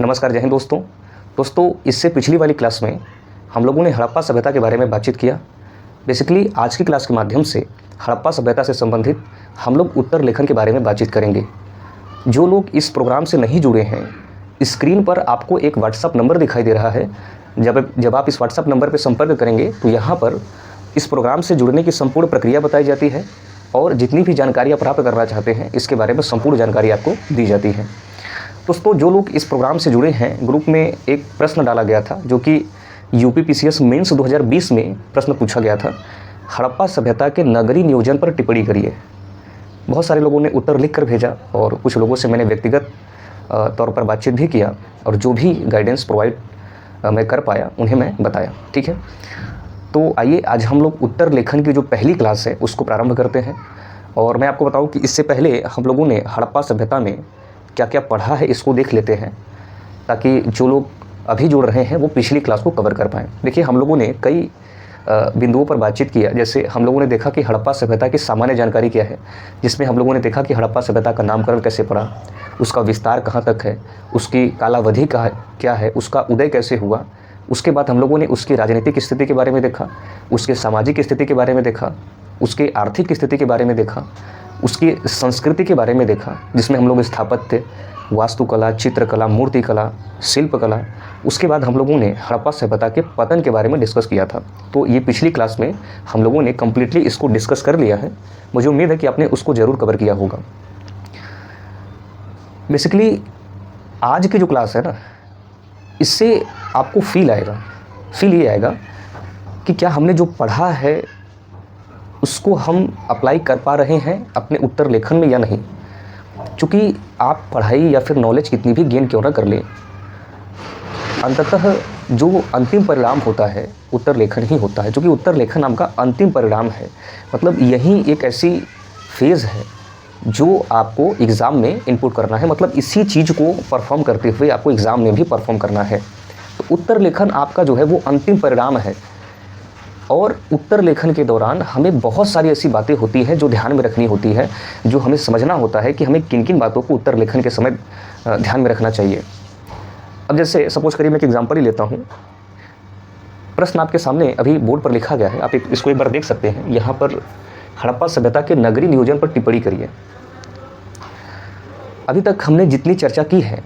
नमस्कार, जय हिंद दोस्तों इससे पिछली वाली क्लास में हम लोगों ने हड़प्पा सभ्यता के बारे में बातचीत किया। बेसिकली आज की क्लास के माध्यम से हड़प्पा सभ्यता से संबंधित हम लोग उत्तर लेखन के बारे में बातचीत करेंगे। जो लोग इस प्रोग्राम से नहीं जुड़े हैं, स्क्रीन पर आपको एक व्हाट्सअप नंबर दिखाई दे रहा है। जब आप इस व्हाट्सअप नंबर पर संपर्क करेंगे तो यहाँ पर इस प्रोग्राम से जुड़ने की संपूर्ण प्रक्रिया बताई जाती है और जितनी भी जानकारी आप प्राप्त करना चाहते हैं इसके बारे में संपूर्ण जानकारी आपको दी जाती है। दोस्तों, जो लोग इस प्रोग्राम से जुड़े हैं, ग्रुप में एक प्रश्न डाला गया था जो कि यूपीपीसीएस मेंस 2020 में प्रश्न पूछा गया था, हड़प्पा सभ्यता के नगरीय नियोजन पर टिप्पणी करिए। बहुत सारे लोगों ने उत्तर लिख कर भेजा और कुछ लोगों से मैंने व्यक्तिगत तौर पर बातचीत भी किया और जो भी गाइडेंस प्रोवाइड मैं कर पाया उन्हें मैं बताया। ठीक है, तो आइए आज हम लोग उत्तर लेखन की जो पहली क्लास है उसको प्रारंभ करते हैं। और मैं आपको बताऊं कि इससे पहले हम लोगों ने हड़प्पा सभ्यता में क्या क्या पढ़ा है इसको देख लेते हैं, ताकि जो लोग अभी जुड़ रहे हैं वो पिछली क्लास को कवर कर पाएँ। देखिए, हम लोगों ने कई बिंदुओं पर बातचीत किया। जैसे हम लोगों ने देखा कि हड़प्पा सभ्यता की सामान्य जानकारी क्या है, जिसमें हम लोगों ने देखा कि हड़प्पा सभ्यता का नामकरण कैसे पड़ा, उसका विस्तार कहाँ तक है, उसकी कालावधि क्या है, उसका उदय कैसे हुआ। उसके बाद हम लोगों ने उसकी राजनीतिक स्थिति के बारे में देखा, उसके सामाजिक स्थिति के बारे में देखा, उसके आर्थिक स्थिति के बारे में देखा, उसकी संस्कृति के बारे में देखा, जिसमें हम लोग स्थापत्य, वास्तुकला, चित्रकला, मूर्तिकला, शिल्पकला। उसके बाद हम लोगों ने हड़प्पा सभ्यता के पतन के बारे में डिस्कस किया था। तो ये पिछली क्लास में हम लोगों ने कम्प्लीटली इसको डिस्कस कर लिया है। मुझे उम्मीद है कि आपने उसको ज़रूर कवर किया होगा। बेसिकली आज की जो क्लास है ना, इससे आपको फील ये आएगा कि क्या हमने जो पढ़ा है उसको हम अप्लाई कर पा रहे हैं अपने उत्तर लेखन में या नहीं। क्योंकि आप पढ़ाई या फिर नॉलेज कितनी भी गेन क्यों ना कर लें, अंततः जो अंतिम परिणाम होता है उत्तर लेखन ही होता है। क्योंकि उत्तर लेखन आपका अंतिम परिणाम है, मतलब यही एक ऐसी फेज़ है जो आपको एग्ज़ाम में इनपुट करना है। मतलब इसी चीज़ को परफॉर्म करते हुए आपको एग्ज़ाम में भी परफॉर्म करना है। तो उत्तर लेखन आपका जो है वो अंतिम परिणाम है। और उत्तर लेखन के दौरान हमें बहुत सारी ऐसी बातें होती हैं जो ध्यान में रखनी होती है, जो हमें समझना होता है कि हमें किन किन बातों को उत्तर लेखन के समय ध्यान में रखना चाहिए। अब जैसे सपोज करिए मैं एक एग्जांपल ही लेता हूँ। प्रश्न आपके सामने अभी बोर्ड पर लिखा गया है, आप इसको एक बार देख सकते हैं। यहाँ पर हड़प्पा सभ्यता के नगरीय नियोजन पर टिप्पणी करिए। अभी तक हमने जितनी चर्चा की है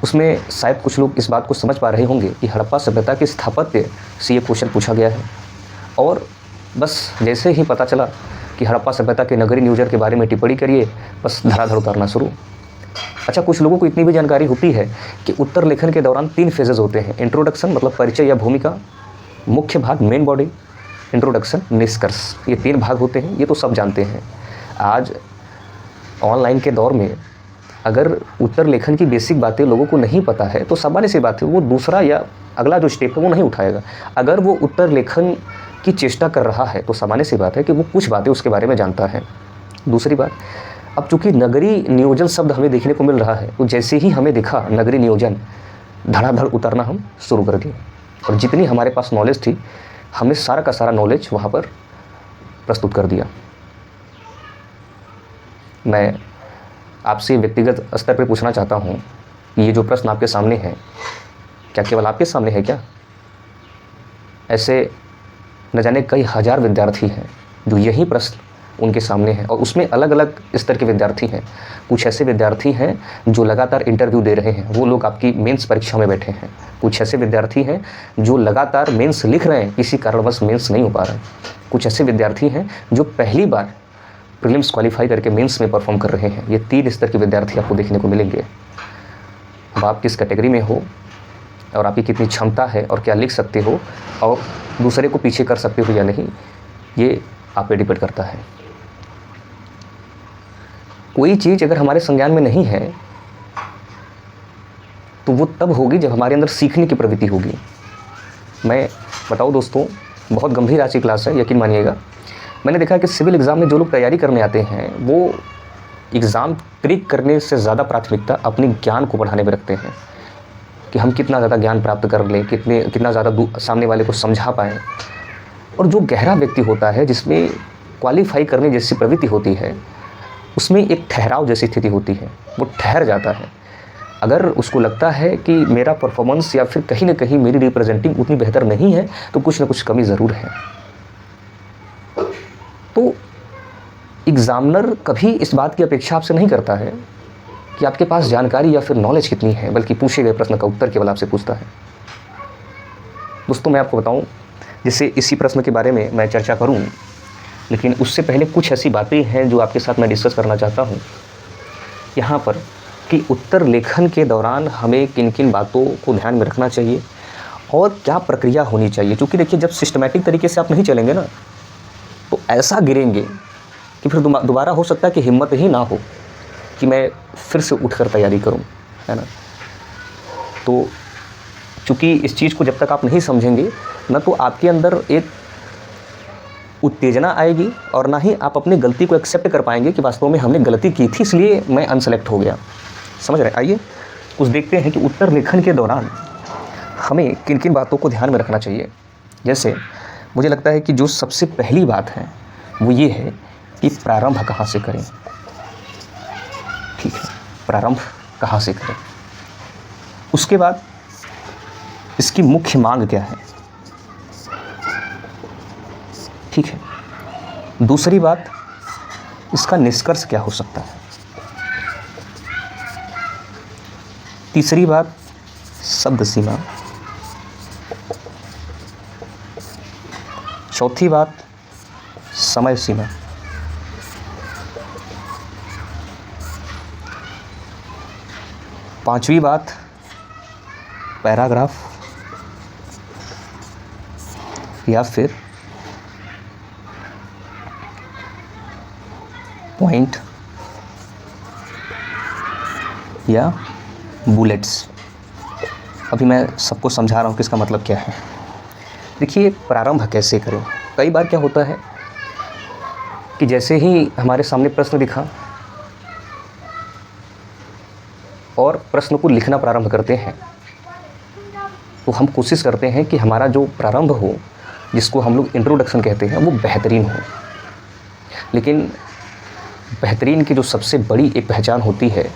उसमें शायद कुछ लोग इस बात को समझ पा रहे होंगे कि हड़प्पा सभ्यता के स्थापत्य से ये क्वेश्चन पूछा गया है। और बस जैसे ही पता चला कि हड़प्पा सभ्यता के नगरीय नियोजन के बारे में टिप्पणी करिए, बस धड़ाधड़ उतारना शुरू। अच्छा, कुछ लोगों को इतनी भी जानकारी होती है कि उत्तर लेखन के दौरान 3 फेजेस होते हैं। इंट्रोडक्शन मतलब परिचय या भूमिका, मुख्य भाग मेन बॉडी, इंट्रोडक्शन निष्कर्ष। ये 3 भाग होते हैं, ये तो सब जानते हैं। आज ऑनलाइन के दौर में अगर उत्तर लेखन की बेसिक बातें लोगों को नहीं पता है तो सामान्य सी बात है, वो दूसरा या अगला जो स्टेप है वो नहीं उठाएगा। अगर वो उत्तर लेखन की चेष्टा कर रहा है तो सामान्य सी बात है कि वो कुछ बातें उसके बारे में जानता है। दूसरी बात, अब चूँकि नगरीय नियोजन शब्द हमें देखने को मिल रहा है, तो जैसे ही हमें दिखा नगरीय नियोजन, धड़ाधड़ उतारना हम शुरू कर दिए। और जितनी हमारे पास नॉलेज थी, हमने सारा का सारा नॉलेज वहाँ पर प्रस्तुत कर दिया। मैं आपसे व्यक्तिगत स्तर पर पूछना चाहता हूँ, ये जो प्रश्न आपके सामने है, क्या केवल आपके सामने है क्या? ऐसे न जाने कई हज़ार विद्यार्थी हैं जो यही प्रश्न उनके सामने है, और उसमें अलग अलग स्तर के विद्यार्थी हैं। कुछ ऐसे विद्यार्थी हैं जो लगातार इंटरव्यू दे रहे हैं, वो लोग आपकी मेंस परीक्षा में बैठे हैं। कुछ ऐसे विद्यार्थी हैं जो लगातार मेंस लिख रहे हैं, किसी कारणवश मेंस नहीं हो पा रहा है। कुछ ऐसे विद्यार्थी हैं जो पहली बार प्रीलिम्स क्वालिफाई करके मेंस में परफॉर्म कर रहे हैं। ये 3 स्तर के विद्यार्थी आपको देखने को मिलेंगे। अब आप किस कैटेगरी में हो और आपकी कितनी क्षमता है और क्या लिख सकते हो और दूसरे को पीछे कर सकते हो या नहीं, ये आप पे डिपेंड करता है। कोई चीज़ अगर हमारे संज्ञान में नहीं है तो वो तब होगी जब हमारे अंदर सीखने की प्रवृत्ति होगी। मैं बताऊँ दोस्तों, बहुत गंभीर आज की क्लास है, यकीन मानिएगा। मैंने देखा कि सिविल एग्ज़ाम में जो लोग तैयारी करने आते हैं वो एग्ज़ाम क्रैक करने से ज़्यादा प्राथमिकता अपने ज्ञान को बढ़ाने में रखते हैं कि हम कितना ज़्यादा ज्ञान प्राप्त कर लें, कितना ज़्यादा सामने वाले को समझा पाएँ। और जो गहरा व्यक्ति होता है, जिसमें क्वालिफाई करने जैसी प्रवृत्ति होती है, उसमें एक ठहराव जैसी स्थिति होती है, वो ठहर जाता है। अगर उसको लगता है कि मेरा परफॉर्मेंस या फिर कहीं ना कहीं मेरी रिप्रेजेंटिंग उतनी बेहतर नहीं है, तो कुछ ना कुछ कमी ज़रूर है। तो एग्ज़ामिनर कभी इस बात की अपेक्षा आपसे नहीं करता है कि आपके पास जानकारी या फिर नॉलेज कितनी है, बल्कि पूछे गए प्रश्न का उत्तर केवल आपसे पूछता है। दोस्तों, मैं आपको बताऊं, जैसे इसी प्रश्न के बारे में मैं चर्चा करूं, लेकिन उससे पहले कुछ ऐसी बातें हैं जो आपके साथ मैं डिस्कस करना चाहता हूं यहाँ पर, कि उत्तर लेखन के दौरान हमें किन किन बातों को ध्यान में रखना चाहिए और क्या प्रक्रिया होनी चाहिए। क्योंकि देखिए, जब सिस्टमैटिक तरीके से आप नहीं चलेंगे ना, तो ऐसा गिरेंगे कि फिर दोबारा हो सकता है कि हिम्मत ही ना हो कि मैं फिर से उठकर तैयारी करूं, है ना। तो चूँकि इस चीज़ को जब तक आप नहीं समझेंगे ना, तो आपके अंदर एक उत्तेजना आएगी और ना ही आप अपनी गलती को एक्सेप्ट कर पाएंगे कि वास्तव में हमने गलती की थी, इसलिए मैं अनसेलेक्ट हो गया। समझ रहे हैं? आइए कुछ देखते हैं कि उत्तर लेखन के दौरान हमें किन किन बातों को ध्यान में रखना चाहिए। जैसे मुझे लगता है कि जो सबसे पहली बात है वो ये है कि प्रारंभ कहाँ से करें। ठीक है, प्रारंभ कहाँ से करें। उसके बाद इसकी मुख्य मांग क्या है। ठीक है, दूसरी बात, इसका निष्कर्ष क्या हो सकता है। तीसरी बात, शब्द सीमा। चौथी बात, समय सीमा। पांचवी बात, पैराग्राफ या फिर पॉइंट या बुलेट्स। अभी मैं सबको समझा रहा हूँ कि इसका मतलब क्या है। देखिए, प्रारंभ कैसे करें। कई बार क्या होता है कि जैसे ही हमारे सामने प्रश्न दिखा और प्रश्न को लिखना प्रारंभ करते हैं, तो हम कोशिश करते हैं कि हमारा जो प्रारंभ हो, जिसको हम लोग इंट्रोडक्शन कहते हैं, वो बेहतरीन हो। लेकिन बेहतरीन की जो सबसे बड़ी एक पहचान होती है,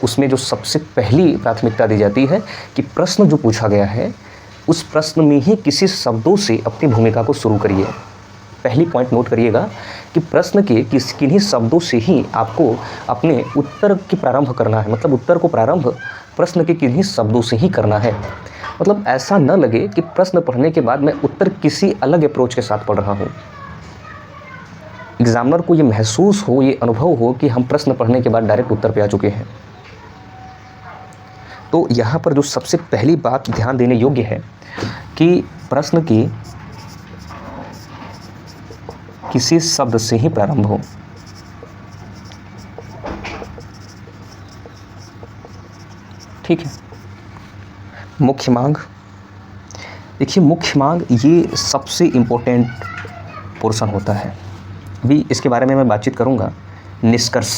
उसमें जो सबसे पहली प्राथमिकता दी जाती है कि प्रश्न जो पूछा गया है, उस प्रश्न में ही किसी शब्दों से अपनी भूमिका को शुरू करिए। पहली पॉइंट नोट करिएगा कि प्रश्न के किन्हीं शब्दों से ही आपको अपने उत्तर की प्रारंभ करना है। मतलब उत्तर को प्रारंभ प्रश्न के किन्हीं शब्दों से ही करना है। मतलब ऐसा न लगे कि प्रश्न पढ़ने के बाद मैं उत्तर किसी अलग अप्रोच के साथ पढ़ रहा हूँ। एग्जामिनर को ये महसूस हो, ये अनुभव हो कि हम प्रश्न पढ़ने के बाद डायरेक्ट उत्तर पे आ चुके हैं। तो यहाँ पर जो सबसे पहली बात ध्यान देने योग्य है कि प्रश्न की किसी शब्द से ही प्रारंभ हो। ठीक है। मुख्य मांग। देखिए, मुख्य मांग ये सबसे इम्पोर्टेंट पोर्शन होता है। अभी इसके बारे में मैं बातचीत करूँगा। निष्कर्ष।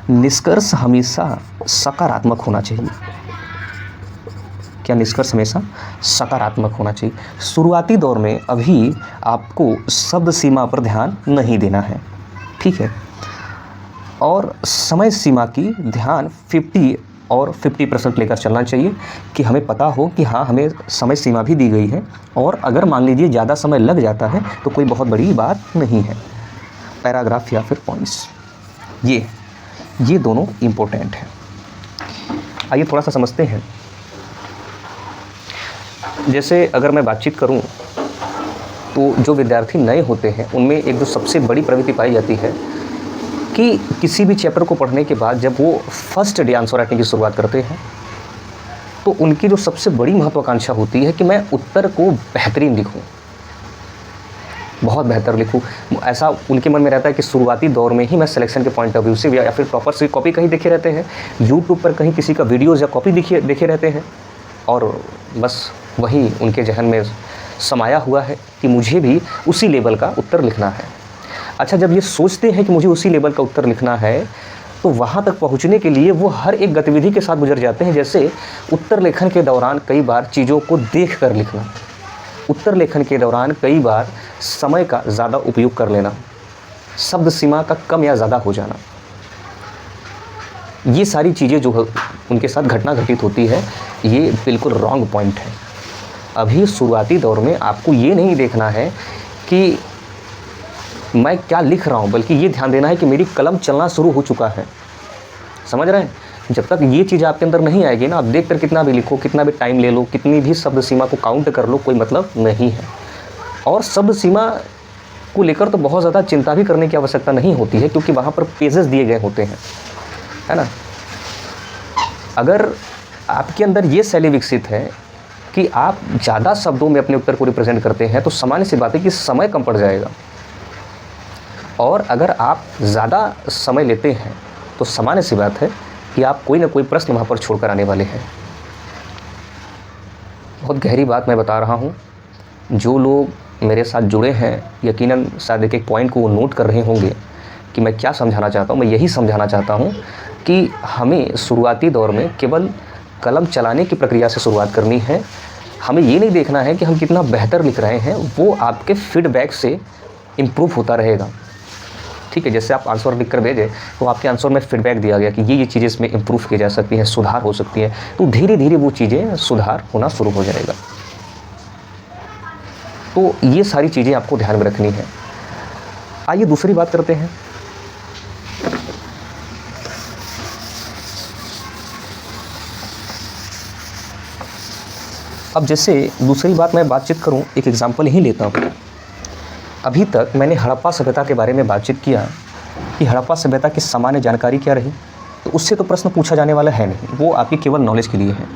निष्कर्ष हमेशा सकारात्मक होना चाहिए। क्या निष्कर्ष हमेशा सकारात्मक होना चाहिए। शुरुआती दौर में अभी आपको शब्द सीमा पर ध्यान नहीं देना है। ठीक है। और समय सीमा की ध्यान 50 और 50% लेकर चलना चाहिए कि हमें पता हो कि हाँ, हमें समय सीमा भी दी गई है, और अगर मान लीजिए ज़्यादा समय लग जाता है तो कोई बहुत बड़ी बात नहीं है। पैराग्राफ या फिर पॉइंट्स, ये दोनों इम्पोर्टेंट हैं। आइए थोड़ा सा समझते हैं। जैसे अगर मैं बातचीत करूं, तो जो विद्यार्थी नए होते हैं उनमें एक जो सबसे बड़ी प्रवृत्ति पाई जाती है कि किसी भी चैप्टर को पढ़ने के बाद जब वो फर्स्ट डे आंसर राइटिंग की शुरुआत करते हैं, तो उनकी जो सबसे बड़ी महत्वाकांक्षा होती है कि मैं उत्तर को बेहतरीन लिखूं, बहुत बेहतर लिखूं। ऐसा उनके मन में रहता है कि शुरुआती दौर में ही मैं सिलेक्शन के पॉइंट ऑफ व्यू से या फिर टॉपर से कॉपी कहीं देखे रहते हैं, यूट्यूब पर कहीं किसी का वीडियोज़ या कॉपी देखे रहते हैं, और बस वही उनके जहन में समाया हुआ है कि मुझे भी उसी लेवल का उत्तर लिखना है। अच्छा, जब ये सोचते हैं कि मुझे उसी लेवल का उत्तर लिखना है, तो वहाँ तक पहुँचने के लिए वो हर एक गतिविधि के साथ गुजर जाते हैं। जैसे उत्तर लेखन के दौरान कई बार चीज़ों को देख कर लिखना, उत्तर लेखन के दौरान कई बार समय का ज़्यादा उपयोग कर लेना, शब्द सीमा का कम या ज़्यादा हो जाना, ये सारी चीज़ें जो उनके साथ घटना घटित होती है, ये बिल्कुल रॉन्ग पॉइंट है। अभी शुरुआती दौर में आपको ये नहीं देखना है कि मैं क्या लिख रहा हूँ, बल्कि ये ध्यान देना है कि मेरी कलम चलना शुरू हो चुका है। समझ रहे हैं? जब तक ये चीज़ आपके अंदर नहीं आएगी ना, आप देख कर कितना भी लिखो, कितना भी टाइम ले लो, कितनी भी शब्द सीमा को काउंट कर लो, कोई मतलब नहीं है। और शब्द सीमा को लेकर तो बहुत ज़्यादा चिंता भी करने की आवश्यकता नहीं होती है, क्योंकि वहाँ पर पेजेस दिए गए होते हैं, है ना। अगर आपके अंदर ये शैली विकसित है कि आप ज़्यादा शब्दों में अपने उत्तर को रिप्रेजेंट करते हैं, तो सामान्य सी बात है कि समय कम पड़ जाएगा। और अगर आप ज़्यादा समय लेते हैं तो सामान्य सी बात है कि आप कोई ना कोई प्रश्न वहाँ पर छोड़कर आने वाले हैं। बहुत गहरी बात मैं बता रहा हूँ। जो लोग मेरे साथ जुड़े हैं, यकीनन शायद एक पॉइंट को वो नोट कर रहे होंगे कि मैं क्या समझाना चाहता हूँ। मैं यही समझाना चाहता हूँ कि हमें शुरुआती दौर में केवल कलम चलाने की प्रक्रिया से शुरुआत करनी है। हमें ये नहीं देखना है कि हम कितना बेहतर लिख रहे हैं, वो आपके फीडबैक से इम्प्रूव होता रहेगा। ठीक है, जैसे आप आंसर लिख कर भेजें तो आपके आंसर में फीडबैक दिया गया कि ये चीज़ें इसमें इम्प्रूव की जा सकती हैं, सुधार हो सकती है, तो धीरे धीरे वो चीज़ें सुधार होना शुरू हो जाएगा। तो ये सारी चीज़ें आपको ध्यान में रखनी है। आइए दूसरी बात करते हैं। अब जैसे दूसरी बात मैं बातचीत करूं, एक एग्जांपल ही लेता हूं। अभी तक मैंने हड़प्पा सभ्यता के बारे में बातचीत किया कि हड़प्पा सभ्यता की सामान्य जानकारी क्या रही, तो उससे तो प्रश्न पूछा जाने वाला है नहीं, वो आपकी केवल नॉलेज के लिए है।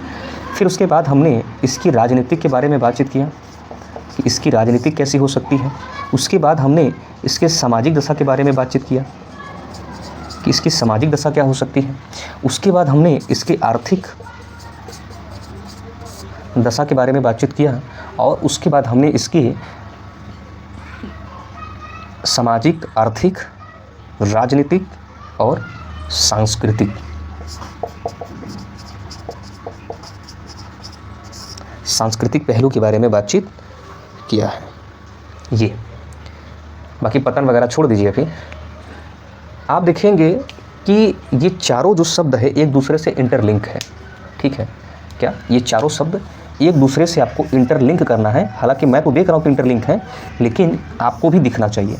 फिर उसके बाद हमने इसकी राजनीतिक के बारे में बातचीत किया कि इसकी राजनीतिक कैसी हो सकती है। उसके बाद हमने इसके सामाजिक दशा के बारे में बातचीत किया कि इसकी सामाजिक दशा क्या हो सकती है। उसके बाद हमने इसकी आर्थिक दशा के बारे में बातचीत किया, और उसके बाद हमने इसकी सामाजिक, आर्थिक, राजनीतिक और सांस्कृतिक पहलू के बारे में बातचीत किया है। ये बाकी पतन वगैरह छोड़ दीजिए। अभी आप देखेंगे कि ये चारों जो शब्द है एक दूसरे से इंटरलिंक है। ठीक है, क्या ये चारों शब्द एक दूसरे से आपको इंटरलिंक करना है। हालांकि मैं तो देख रहा हूँ कि इंटरलिंक है, लेकिन आपको भी दिखना चाहिए।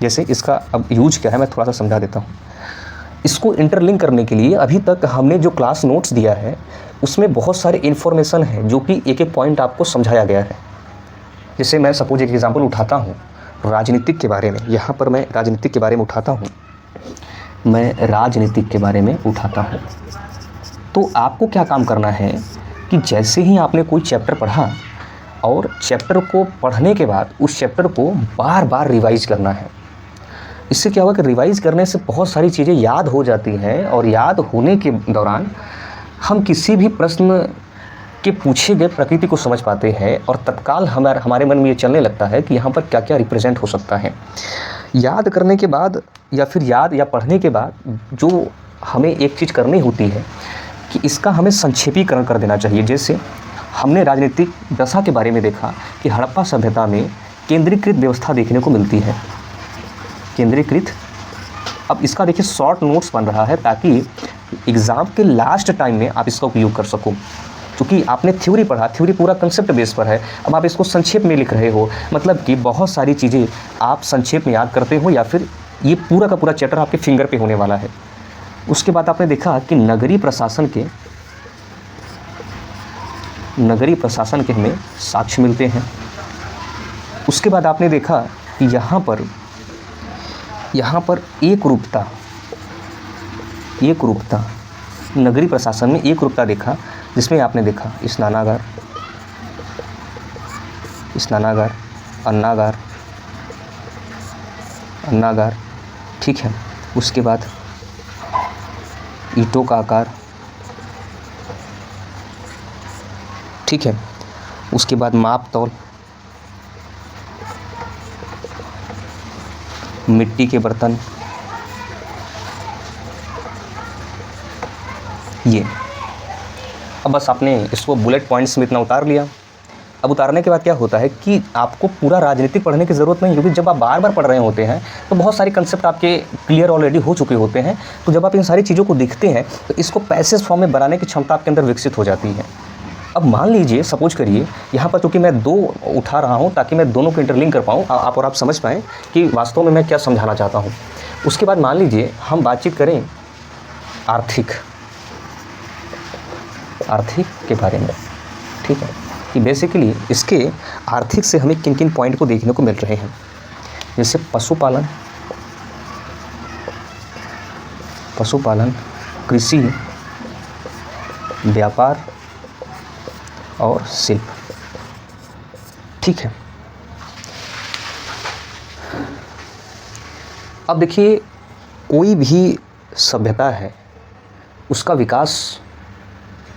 जैसे इसका अब यूज क्या है मैं थोड़ा सा समझा देता हूँ। इसको इंटरलिंक करने के लिए अभी तक हमने जो क्लास नोट्स दिया है उसमें बहुत सारे इन्फॉर्मेशन है जो कि एक एक पॉइंट आपको समझाया गया है। जैसे मैं सपोज एक एग्जांपल उठाता हूँ राजनीतिक के बारे में। यहाँ पर मैं राजनीतिक के बारे में उठाता हूँ, तो आपको क्या काम करना है कि जैसे ही आपने कोई चैप्टर पढ़ा और चैप्टर को पढ़ने के बाद उस चैप्टर को बार बार रिवाइज़ करना है। इससे क्या होगा कि रिवाइज़ करने से बहुत सारी चीज़ें याद हो जाती हैं, और याद होने के दौरान हम किसी भी प्रश्न के पूछे गए प्रकृति को समझ पाते हैं, और तत्काल हमारे मन में ये चलने लगता है कि यहाँ पर क्या क्या रिप्रेजेंट हो सकता है। याद करने के बाद या फिर याद या पढ़ने के बाद जो हमें एक चीज़ करनी होती है कि इसका हमें संक्षेपीकरण कर देना चाहिए। जैसे हमने राजनीतिक दशा के बारे में देखा कि हड़प्पा सभ्यता में केंद्रीकृत व्यवस्था देखने को मिलती है। केंद्रीकृत, अब इसका देखिए शॉर्ट नोट्स बन रहा है ताकि एग्ज़ाम के लास्ट टाइम में आप इसका उपयोग कर सको। क्योंकि आपने थ्योरी पढ़ा, थ्योरी पूरा कंसेप्ट बेस पर है, अब आप इसको संक्षेप में लिख रहे हो, मतलब कि बहुत सारी चीज़ें आप संक्षेप में याद करते हो, या फिर ये पूरा का पूरा चैप्टर आपके फिंगर पे होने वाला है। उसके बाद आपने देखा कि नगरीय प्रशासन के हमें साक्ष्य मिलते हैं। उसके बाद आपने देखा कि यहाँ पर एक रूपता, नगरीय प्रशासन में एक रूपता देखा, जिसमें आपने देखा स्नानागार, अन्नागार, ठीक है। उसके बाद ईंटों का आकार, ठीक है। उसके बाद माप तौल, मिट्टी के बर्तन, ये। अब बस आपने इसको बुलेट पॉइंट्स में इतना उतार लिया। अब उतारने के बाद क्या होता है कि आपको पूरा राजनीतिक पढ़ने की ज़रूरत नहीं, क्योंकि जब आप बार बार पढ़ रहे होते हैं तो बहुत सारे कंसेप्ट आपके क्लियर ऑलरेडी हो चुके होते हैं। तो जब आप इन सारी चीज़ों को देखते हैं तो इसको पैसेज फॉर्म में बनाने की क्षमता आपके अंदर विकसित हो जाती है। अब मान लीजिए, सपोज करिए यहाँ पर चूँकि मैं 2 उठा रहा हूँ ताकि मैं दोनों को इंटरलिंक कर पाऊँ आप और आप समझ पाएँ कि वास्तव में मैं क्या समझाना चाहता हूँ। उसके बाद मान लीजिए हम बातचीत करें आर्थिक के बारे में, ठीक है, कि बेसिकली इसके आर्थिक से हमें किन किन पॉइंट को देखने को मिल रहे हैं। जैसे पशुपालन, कृषि, व्यापार और शिल्प, ठीक है। अब देखिए, कोई भी सभ्यता है उसका विकास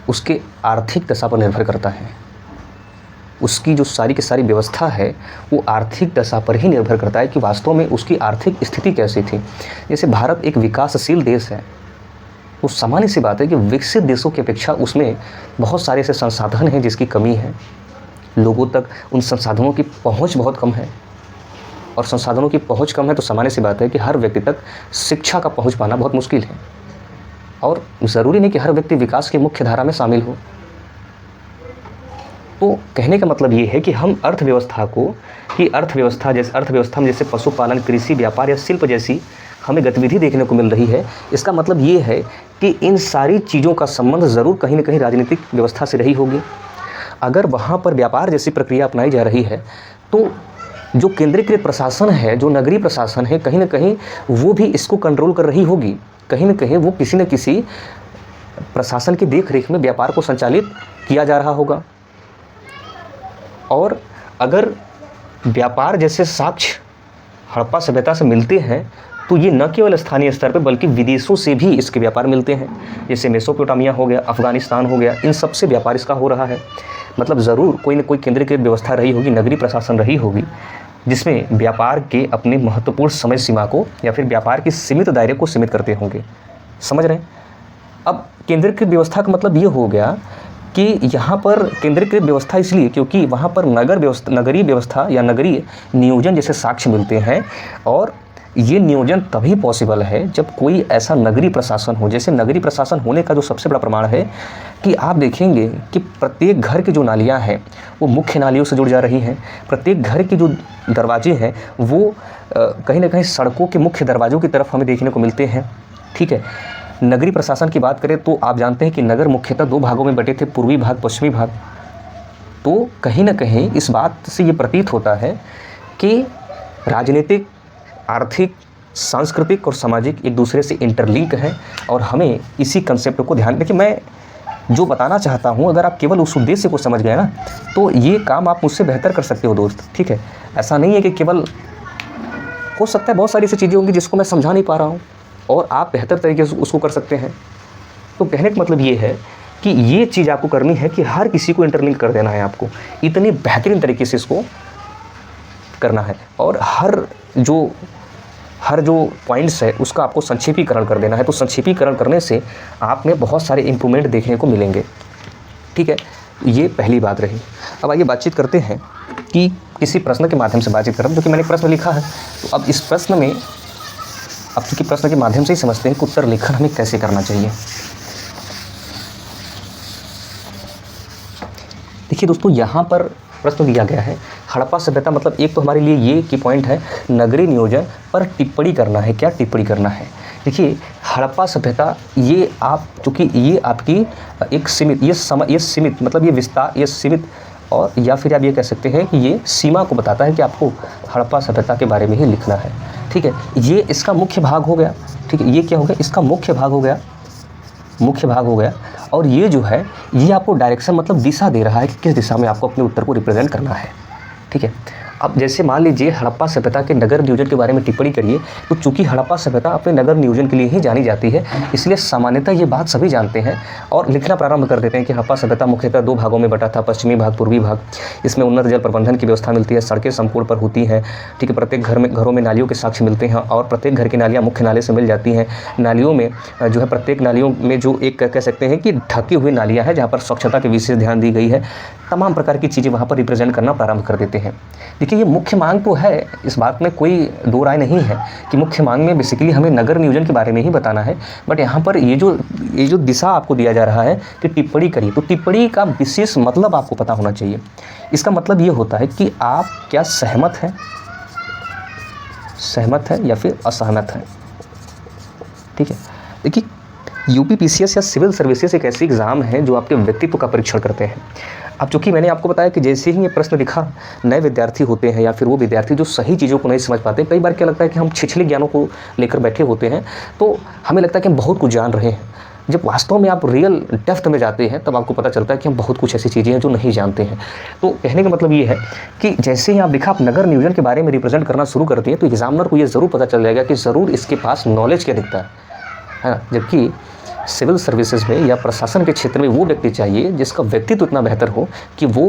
उसके आर्थिक दशा पर निर्भर करता है। उसकी जो सारी की सारी व्यवस्था है वो आर्थिक दशा पर ही निर्भर करता है कि वास्तव में उसकी आर्थिक स्थिति कैसी थी। जैसे भारत एक विकासशील देश है, तो सामान्य सी बात है कि विकसित देशों की अपेक्षा उसमें बहुत सारे ऐसे संसाधन हैं जिसकी कमी है। लोगों तक उन संसाधनों की पहुंच बहुत कम है, और संसाधनों की पहुंच कम है तो सामान्य सी बात है कि हर व्यक्ति तक शिक्षा का पहुंच पाना बहुत मुश्किल है। और ज़रूरी नहीं कि हर व्यक्ति विकास की मुख्य धारा में शामिल हो। तो कहने का मतलब ये है कि हम अर्थव्यवस्था में जैसे पशुपालन, कृषि, व्यापार या शिल्प जैसी हमें गतिविधि देखने को मिल रही है। इसका मतलब ये है कि इन सारी चीज़ों का संबंध ज़रूर कहीं न कहीं राजनीतिक व्यवस्था से रही होगी। अगर वहाँ पर व्यापार जैसी प्रक्रिया अपनाई जा रही है तो जो केंद्रीकृत प्रशासन है, जो नगरीय प्रशासन है, कहीं न कहीं वो भी इसको कंट्रोल कर रही होगी। कहीं न कहीं वो किसी न किसी प्रशासन की देख रेख में व्यापार को संचालित किया जा रहा होगा। और अगर व्यापार जैसे साक्ष्य हड़प्पा सभ्यता से मिलते हैं तो ये न केवल स्थानीय स्तर पर बल्कि विदेशों से भी इसके व्यापार मिलते हैं। जैसे मेसोपोटामिया हो गया, अफगानिस्तान हो गया, इन सब से व्यापार इसका हो रहा है। मतलब ज़रूर कोई न कोई केंद्रीकृत व्यवस्था रही होगी, नगरीय प्रशासन रही होगी, जिसमें व्यापार के अपने महत्वपूर्ण समय सीमा को या फिर व्यापार की सीमित दायरे को सीमित करते होंगे। समझ रहे हैं? अब केंद्रीकृत व्यवस्था का मतलब ये हो गया कि यहाँ पर केंद्रीकृत व्यवस्था इसलिए क्योंकि वहाँ पर नगरीय व्यवस्था या नगरीय नियोजन जैसे साक्ष्य मिलते हैं। और ये नियोजन तभी पॉसिबल है जब कोई ऐसा नगरीय प्रशासन हो। जैसे नगरीय प्रशासन होने का जो सबसे बड़ा प्रमाण है कि आप देखेंगे कि प्रत्येक घर की जो नालियाँ हैं वो मुख्य नालियों से जुड़ जा रही हैं। प्रत्येक घर के जो दरवाजे हैं वो कहीं ना कहीं सड़कों के मुख्य दरवाज़ों की तरफ हमें देखने को मिलते हैं, ठीक है। नगरीय प्रशासन की बात करें तो आप जानते हैं कि नगर मुख्यतः 2 भागों में बटे थे, पूर्वी भाग, पश्चिमी भाग। तो कहीं ना कहीं इस बात से ये प्रतीत होता है कि राजनीतिक, आर्थिक, सांस्कृतिक और सामाजिक एक दूसरे से इंटरलिंक हैं। और हमें इसी कंसेप्ट को ध्यान देखिए, मैं जो बताना चाहता हूँ अगर आप केवल उस उद्देश्य को समझ गए ना तो ये काम आप मुझसे बेहतर कर सकते हो दोस्त, ठीक है। ऐसा नहीं है कि केवल, हो सकता है बहुत सारी ऐसी चीज़ें होंगी जिसको मैं समझा नहीं पा रहा हूँ और आप बेहतर तरीके से उसको कर सकते हैं। तो कहने का मतलब ये है कि ये चीज़ आपको करनी है कि हर किसी को इंटरलिंक कर देना है। आपको इतनी बेहतरीन तरीके से इसको करना है और हर जो पॉइंट्स है उसका आपको संक्षेपीकरण कर देना है। तो संक्षेपीकरण करने से आप में बहुत सारे इम्प्रूवमेंट देखने को मिलेंगे, ठीक है। ये पहली बात रही। अब आइए बातचीत करते हैं कि किसी प्रश्न के माध्यम से बातचीत करें, जो कि मैंने एक प्रश्न लिखा है। तो अब इस प्रश्न में, अब चूँकि प्रश्न के माध्यम से ही समझते हैं कि उत्तर लेखन हमें कैसे करना चाहिए। देखिए दोस्तों, यहाँ पर प्रश्न दिया गया है हड़प्पा सभ्यता, मतलब एक तो हमारे लिए ये की पॉइंट है नगरीय नियोजन पर टिप्पणी करना है। क्या टिप्पणी करना है? देखिए, हड़प्पा सभ्यता ये आप, चूँकि ये आपकी एक सीमित, ये सीमित मतलब ये विस्तार, ये सीमित, और या फिर आप ये कह सकते हैं कि ये सीमा को बताता है कि आपको हड़प्पा सभ्यता के बारे में ही लिखना है, ठीक है। ये इसका मुख्य भाग हो गया, ठीक है। ये क्या हो गया? इसका मुख्य भाग हो गया। और ये जो है ये आपको डायरेक्शन मतलब दिशा दे रहा है कि किस दिशा में आपको अपने उत्तर को रिप्रेजेंट करना है, ठीक है। अब जैसे मान लीजिए हड़प्पा सभ्यता के नगर नियोजन के बारे में टिप्पणी करिए, तो चूंकि हड़प्पा सभ्यता अपने नगर नियोजन के लिए ही जानी जाती है, इसलिए सामान्यतः ये बात सभी जानते हैं और लिखना प्रारंभ कर देते हैं कि हड़प्पा सभ्यता मुख्यतः 2 भागों में बटा था, पश्चिमी भाग, पूर्वी भाग। इसमें उन्नत जल प्रबंधन की व्यवस्था मिलती है, सड़कें संपूर्ण पर होती हैं, ठीक है। प्रत्येक घरों में नालियों के साक्ष्य मिलते हैं और प्रत्येक घर की नालियाँ मुख्य नाले से मिल जाती हैं। नालियों में जो है, प्रत्येक नालियों में जो एक कह सकते हैं कि ढकी हुई नालियाँ हैं जहाँ पर स्वच्छता की विशेष ध्यान दी गई है, तमाम प्रकार की चीज़ें वहाँ पर रिप्रेजेंट करना प्रारंभ कर देते हैं। देखिए, ये मुख्य मांग तो है, इस बात में कोई दो राय नहीं है कि मुख्य मांग में बेसिकली हमें नगर नियोजन के बारे में ही बताना है। बट यहाँ पर ये जो दिशा आपको दिया जा रहा है कि टिप्पणी करिए, तो टिप्पणी का विशेष मतलब आपको पता होना चाहिए। इसका मतलब ये होता है कि आप क्या सहमत हैं या फिर असहमत हैं। ठीक है, देखिए, यूपीपीसीएस या सिविल सर्विसेज एक ऐसी एग्ज़ाम है जो आपके व्यक्तित्व का परीक्षण करते हैं। अब चूँकि मैंने आपको बताया कि जैसे ही ये प्रश्न लिखा, नए विद्यार्थी होते हैं या फिर वो विद्यार्थी जो सही चीज़ों को नहीं समझ पाते, कई बार क्या लगता है कि हम छिछले ज्ञानों को लेकर बैठे होते हैं, तो हमें लगता है कि हम बहुत कुछ जान रहे हैं। जब वास्तव में आप रियल डेप्थ में जाते हैं तब आपको पता चलता है कि हम बहुत कुछ ऐसी चीज़ें हैं जो नहीं जानते हैं। तो कहने का मतलब ये है कि जैसे ही आप लिखा, आप नगर नियोजन के बारे में रिप्रेजेंट करना शुरू करते हैं, तो एग्जामिनर को ये ज़रूर पता चल जाएगा कि ज़रूर इसके पास नॉलेज क्या दिखता है ना। जबकि सिविल सर्विसेज में या प्रशासन के क्षेत्र में वो व्यक्ति चाहिए जिसका व्यक्तित्व इतना बेहतर हो कि वो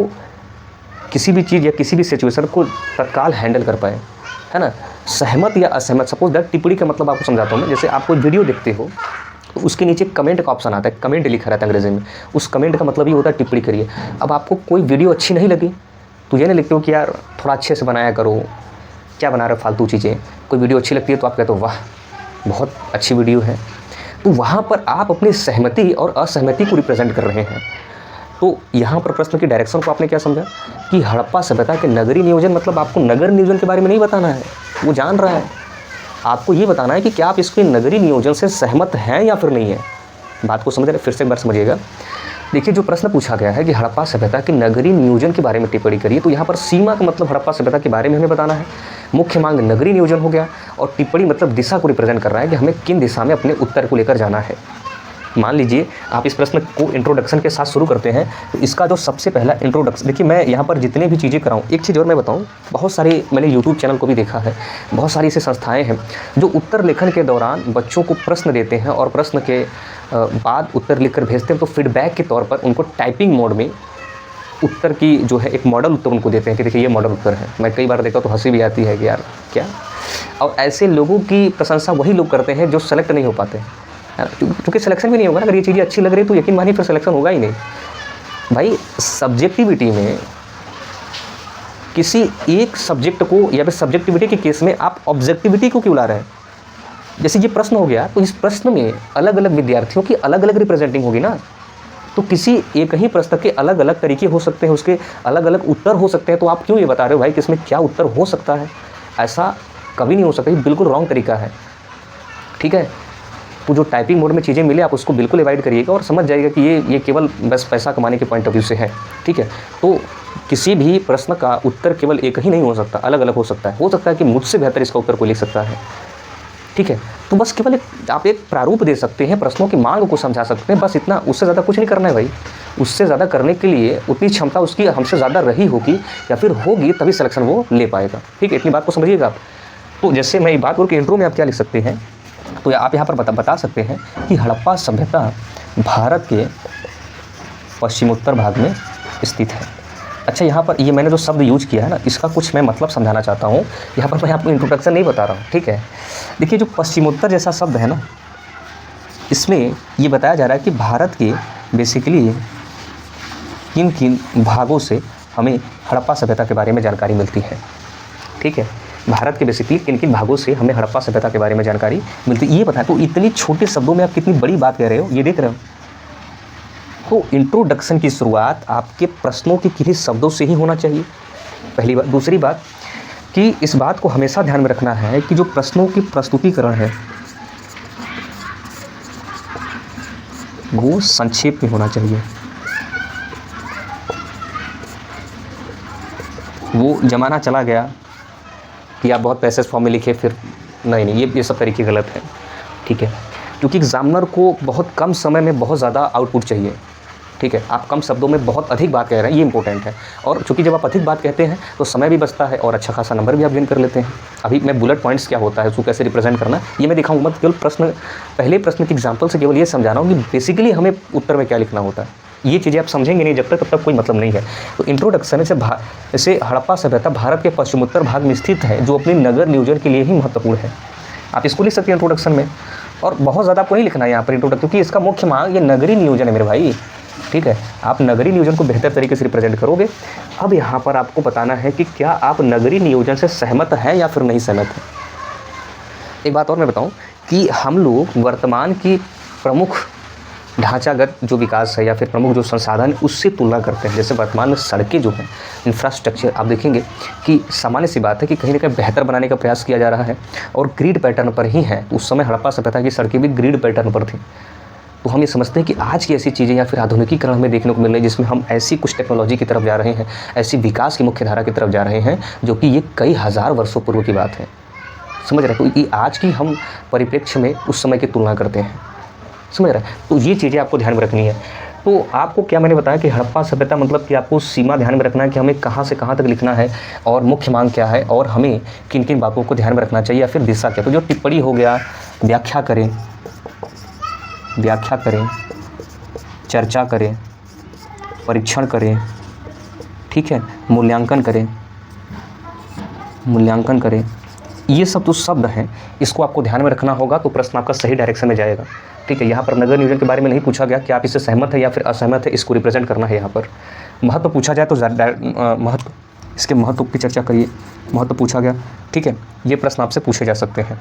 किसी भी चीज़ या किसी भी सिचुएशन को तत्काल हैंडल कर पाए, है ना। सहमत या असहमत, सपोज दैट टिप्पणी का मतलब आपको समझाता हूँ मैं। जैसे आप कोई वीडियो देखते हो तो उसके नीचे कमेंट का ऑप्शन आता है, कमेंट लिखा रहता है अंग्रेजी में। उस कमेंट का मतलब ये होता है टिप्पणी करिए। अब आपको कोई वीडियो अच्छी नहीं लगी तो ये नहीं लिखते हो कि यार थोड़ा अच्छे से बनाया करो, क्या बना रहे हो फालतू चीज़ें। कोई वीडियो अच्छी लगती है तो आप कहते हो वाह बहुत अच्छी वीडियो है। तो वहाँ पर आप अपनी सहमति और असहमति को रिप्रेजेंट कर रहे हैं। तो यहाँ पर प्रश्न की डायरेक्शन को आपने क्या समझा कि हड़प्पा सभ्यता के नगरीय नियोजन, मतलब आपको नगर नियोजन के बारे में नहीं बताना है, वो जान रहा है। आपको ये बताना है कि क्या आप इसके नगरीय नियोजन से सहमत हैं या फिर नहीं है। बात को समझ रहे, फिर से एक बार समझिएगा। देखिए, जो प्रश्न पूछा गया है कि हड़प्पा सभ्यता के नगरीय नियोजन के बारे में टिप्पणी करिए, तो यहाँ पर सीमा का मतलब हड़प्पा सभ्यता के बारे में हमें बताना है। मुख्य मांग नगरीय नियोजन हो गया और टिप्पणी मतलब दिशा को रिप्रेजेंट कर रहा है कि हमें किन दिशा में अपने उत्तर को लेकर जाना है। मान लीजिए आप इस प्रश्न को इंट्रोडक्शन के साथ शुरू करते हैं, तो इसका जो सबसे पहला इंट्रोडक्शन, देखिए मैं यहाँ पर जितने भी चीज़ें कराऊँ, एक चीज़ और मैं बताऊँ, बहुत सारे मैंने यूट्यूब चैनल को भी देखा है, बहुत सारी ऐसी संस्थाएं हैं जो उत्तर लेखन के दौरान बच्चों को प्रश्न देते हैं और प्रश्न के बाद उत्तर लिख कर भेजते हैं। तो फीडबैक के तौर पर उनको टाइपिंग मोड में उत्तर की जो है एक मॉडल उत्तर उनको देते हैं कि देखिए ये मॉडल उत्तर है। मैं कई बार देखा तो हंसी भी आती है कि यार क्या। और ऐसे लोगों की प्रशंसा वही लोग करते हैं जो सेलेक्ट नहीं हो पाते, क्योंकि सिलेक्शन भी नहीं होगा ना। अगर ये चीज़ें अच्छी लग रही है तो यकीन मानिए फिर सिलेक्शन होगा ही नहीं भाई। सब्जेक्टिविटी में किसी एक सब्जेक्ट को या फिर सब्जेक्टिविटी के केस में आप ऑब्जेक्टिविटी को क्यों ला रहे हैं। जैसे ये प्रश्न हो गया तो इस प्रश्न में अलग अलग विद्यार्थियों की अलग अलग रिप्रेजेंटिंग होगी ना। तो किसी एक ही प्रश्न के अलग अलग तरीके हो सकते हैं, उसके अलग अलग उत्तर हो सकते हैं। तो आप क्यों ये बता रहे हो भाई कि इसमें क्या उत्तर हो सकता है। ऐसा कभी नहीं हो सकता, ये बिल्कुल रॉन्ग तरीका है। ठीक है, तो जो टाइपिंग मोड में चीज़ें मिले आप उसको बिल्कुल अवॉइड करिएगा और समझ जाइएगा कि ये केवल बस पैसा कमाने के पॉइंट ऑफ व्यू से है। ठीक है, तो किसी भी प्रश्न का उत्तर केवल एक ही नहीं हो सकता, अलग अलग हो सकता है कि मुझसे बेहतर इसका उत्तर कोई लिख सकता है। ठीक है, तो बस केवल आप एक प्रारूप दे सकते हैं, प्रश्नों की मांग को समझा सकते हैं, बस इतना। उससे ज़्यादा कुछ नहीं करना है भाई। उससे ज़्यादा करने के लिए उतनी क्षमता उसकी हमसे ज़्यादा रही होगी या फिर होगी, तभी सिलेक्शन वो ले पाएगा। ठीक है, इतनी बात को समझिएगा आप। तो जैसे मैं ये बात और इंट्रो में आप क्या लिख सकते हैं, तो आप यहाँ पर बता सकते हैं कि हड़प्पा सभ्यता भारत के पश्चिमोत्तर भाग में स्थित है। अच्छा, यहाँ पर ये मैंने जो शब्द यूज किया है ना, इसका कुछ मैं मतलब समझाना चाहता हूँ। यहाँ पर मैं आपको इंट्रोडक्शन नहीं बता रहा हूँ। ठीक है, देखिए जो पश्चिमोत्तर जैसा शब्द है ना, इसमें ये बताया जा रहा है कि भारत के बेसिकली किन किन भागों से हमें हड़प्पा सभ्यता के बारे में जानकारी मिलती है। ठीक है, भारत के बेसिकली किन किन भागों से हमें हड़प्पा सभ्यता के बारे में जानकारी मिलती है, ये बताएं। तो इतनी छोटे शब्दों में आप कितनी बड़ी बात कह रहे हो, ये देख रहे हो। तो इंट्रोडक्शन की शुरुआत आपके प्रश्नों के किन्हीं शब्दों से ही होना चाहिए, पहली बात। दूसरी बात कि इस बात को हमेशा ध्यान में रखना है कि जो प्रश्नों की प्रस्तुतिकरण है वो संक्षेप में होना चाहिए। वो ज़माना चला गया कि आप बहुत पैसेज फॉर्म में लिखे फिर नहीं, ये सब तरीके गलत है। ठीक है, क्योंकि एग्जामिनर को बहुत कम समय में बहुत ज़्यादा आउटपुट चाहिए। ठीक है, आप कम शब्दों में बहुत अधिक बात कह रहे हैं, ये इंपॉर्टेंट है। और चूंकि जब आप अधिक बात कहते हैं तो समय भी बचता है और अच्छा खासा नंबर भी आप गेन कर लेते हैं। अभी मैं बुलेट पॉइंट्स क्या होता है, उसको कैसे रिप्रेजेंट करना, ये मैं दिखाऊंगा। मत केवल पहले प्रश्न के एग्जाम्पल से केवल ये समझा रहा हूँ कि बेसिकली हमें उत्तर में क्या लिखना होता है। ये चीज़ें आप समझेंगे नहीं जब तक कोई मतलब नहीं है। तो इंट्रोडक्शन से हड़प्पा सभ्यता भारत के पश्चिमोत्तर भाग में स्थित है, जो अपने नगर नियोजन के लिए ही महत्वपूर्ण है। आप इसको लिख सकते हैं इंट्रोडक्शन में, और बहुत ज़्यादा आपको नहीं लिखना है यहाँ पर इंट्रोडक्शन, क्योंकि इसका मुख्य मांग ये नगरीय नियोजन है मेरे भाई। ठीक है, आप नगरीय नियोजन को बेहतर तरीके से रिप्रेजेंट करोगे। अब यहाँ पर आपको बताना है कि क्या आप नगरीय नियोजन से सहमत हैं या फिर नहीं सहमत हैं। एक बात और मैं बताऊं कि हम लोग वर्तमान की प्रमुख ढांचागत जो विकास है या फिर प्रमुख जो संसाधन उससे तुलना करते हैं। जैसे वर्तमान में सड़कें जो हैं, इंफ्रास्ट्रक्चर, आप देखेंगे कि सामान्य सी बात है कि कहीं ना कहीं बेहतर बनाने का प्रयास किया जा रहा है और ग्रिड पैटर्न पर ही है। उस समय हड़प्पा सभ्यता की सड़कें भी ग्रिड पैटर्न पर थी। तो हम ये समझते हैं कि आज की ऐसी चीज़ें या फिर आधुनिकीकरण हमें देखने को मिल रही है जिसमें हम ऐसी कुछ टेक्नोलॉजी की तरफ जा रहे हैं, ऐसी विकास की मुख्य धारा की तरफ जा रहे हैं जो कि ये कई हज़ार वर्षों पूर्व की बात है। समझ रहे हैं, क्योंकि आज की हम परिप्रेक्ष्य में उस समय की तुलना करते हैं। समझ रहे हैं, तो ये चीज़ें आपको ध्यान में रखनी है। तो आपको क्या मैंने बताया कि हड़प्पा सभ्यता मतलब कि आपको सीमा ध्यान में रखना है कि हमें कहाँ से कहाँ तक लिखना है और मुख्य मांग क्या है और हमें किन किन बातों को ध्यान में रखना चाहिए या फिर दिशा क्या। तो जो टिप्पणी हो गया, व्याख्या करें, चर्चा करें, परीक्षण करें, ठीक है, मूल्यांकन करें, ये सब तो शब्द हैं, इसको आपको ध्यान में रखना होगा तो प्रश्न आपका सही डायरेक्शन में जाएगा। ठीक है, यहाँ पर नगर नियोजन के बारे में नहीं पूछा गया कि आप इससे सहमत है या फिर असहमत है, इसको रिप्रेजेंट करना है। यहाँ पर महत्व पूछा जाए तो महत्व, इसके महत्व की चर्चा करिए, महत्व पूछा गया, ठीक है, ये प्रश्न आपसे पूछे जा सकते हैं।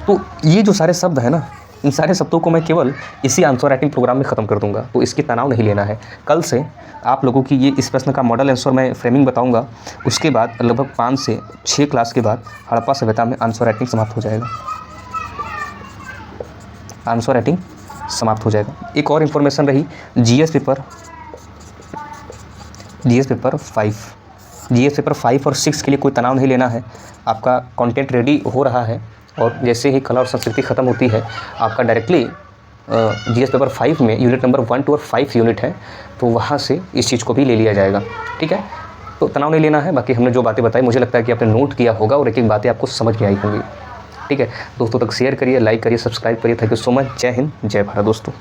तो ये जो सारे शब्द हैं ना, इन सारे शब्दों को मैं केवल इसी आंसर राइटिंग प्रोग्राम में ख़त्म कर दूंगा, तो इसकी तनाव नहीं लेना है। कल से आप लोगों की ये इस प्रश्न का मॉडल आंसर मैं फ्रेमिंग बताऊंगा। उसके बाद लगभग 5 से 6 क्लास के बाद हड़प्पा सभ्यता में आंसर राइटिंग समाप्त हो जाएगा। आंसर राइटिंग समाप्त हो जाएगा। एक और इन्फॉर्मेशन रही, जीएस पेपर 5 और 6 के लिए कोई तनाव नहीं लेना है। आपका कंटेंट रेडी हो रहा है और जैसे ही कला और संस्कृति ख़त्म होती है आपका डायरेक्टली जीएस पेपर 5 में यूनिट नंबर 1, 2 और 5 यूनिट है, तो वहाँ से इस चीज़ को भी ले लिया जाएगा। ठीक है, तो तनाव नहीं लेना है। बाकी हमने जो बातें बताई मुझे लगता है कि आपने नोट किया होगा और एक एक बातें आपको समझ में आई होंगी। ठीक है, दोस्तों तक शेयर करिए, लाइक करिए, सब्सक्राइब करिए। Thank you so much. जय हिंद, जय भारत दोस्तों।